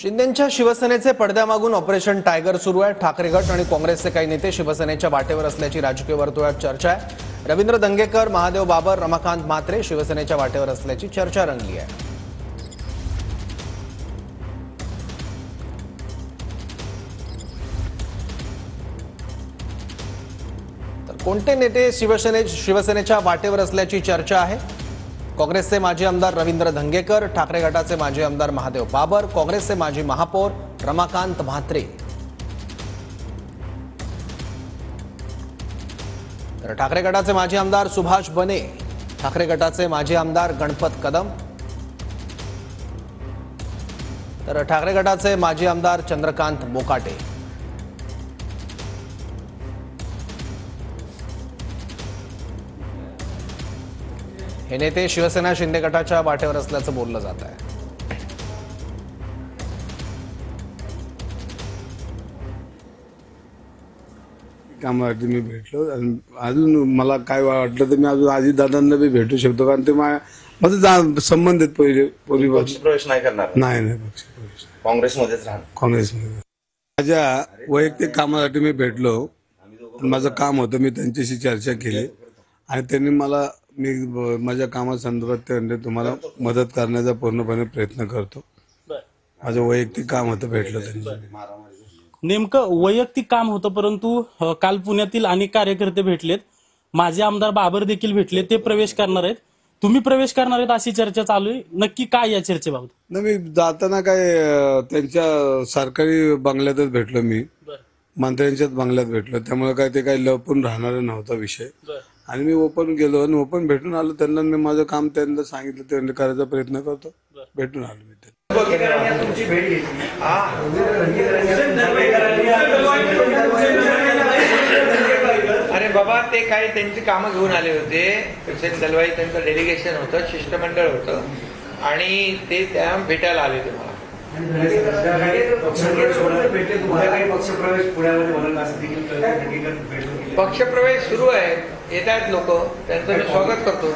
शिंदेंच्या शिवसेनेचे पडद्यामागून operation tiger सुरू आहे। ठाकरे गट आणि काँग्रेसचे काही नेते शिवसेनेच्या वाटेवर असल्याची राजकीय वर्तुळात चर्चा आहे। रवींद्र दंगेकर, महादेव बाबर, रमाकांत म्हात्रे शिवसेनेच्या वाटेवर असल्याची चर्चा रंगली आहे। तर कोणते नेते शिवसेनेच्या वाटेवर असल्याची चर्चा आहे? काँग्रेसचे माजी आमदार रवींद्र दंगेकर, ठाकरे गटाचे माजी आमदार महादेव बाबर, काँग्रेसचे माजी महापौर रमाकांत म्हात्रे, तर ठाकरे गटाचे माजी आमदार सुभाष बने, ठाकरे गटाचे माजी आमदार गणपत कदम, तर ठाकरे गटाचे माजी आमदार चंद्रकांत मोकाटे। हे नेते शिवसेना शिंदे गटाच्या वाटेवर असल्याचं बोललं जात आहे। कामासाठी मी भेटलो आणि अजून मला काय वाटलं तर मी अजून अजितदादांना बी भेटू शकतो, कारण ते माझं संबंधित पक्षप्रवेश नाही करणार. नाही पक्षप्रवेश काँग्रेसमध्येच राहणार. काँग्रेसमध्ये माझ्या वैयक्तिक कामासाठी मी भेटलो, माझं काम होतं, मी त्यांच्याशी चर्चा केली आणि त्यांनी मला माझ्या कामासंदर्भात ते तुम्हाला मदत करण्याचा पूर्णपणे प्रयत्न करतो। माझं वैयक्तिक काम होतं, भेटलं त्यांनी। नेमकं वैयक्तिक काम होतं, परंतु काल पुण्यातील अनेक कार्यकर्ते भेटलेत, माझे आमदार बाबर देखील भेटले, ते प्रवेश करणार आहेत, तुम्ही प्रवेश करणार आहेत अशी चर्चा चालू आहे। नक्की काय या चर्चेबाबत? नाही, मी जाताना काय त्यांच्या सरकारी बंगल्यातच भेटलो, मी मंत्र्यांच्याच बंगल्यात भेटलो, त्यामुळे काय ते काही लपून राहणार नव्हता विषय। आणि मी ओपन गेलो आणि ओपन भेटून आलो त्यांना, मी माझं काम त्यांना सांगितलं, त्यांनी करायचा प्रयत्न करतो, भेटून आलो मी। अरे बाबा, ते काही त्यांची कामं घेऊन आले होते, हुसेन दलवाई त्यांचं डेलिगेशन होतं, शिष्टमंडळ होतं आणि ते त्या भेटायला आले तुम्हाला। पक्षप्रवेश सुरू आहे, येत आहेत लोक, त्यांचं मी स्वागत करतो।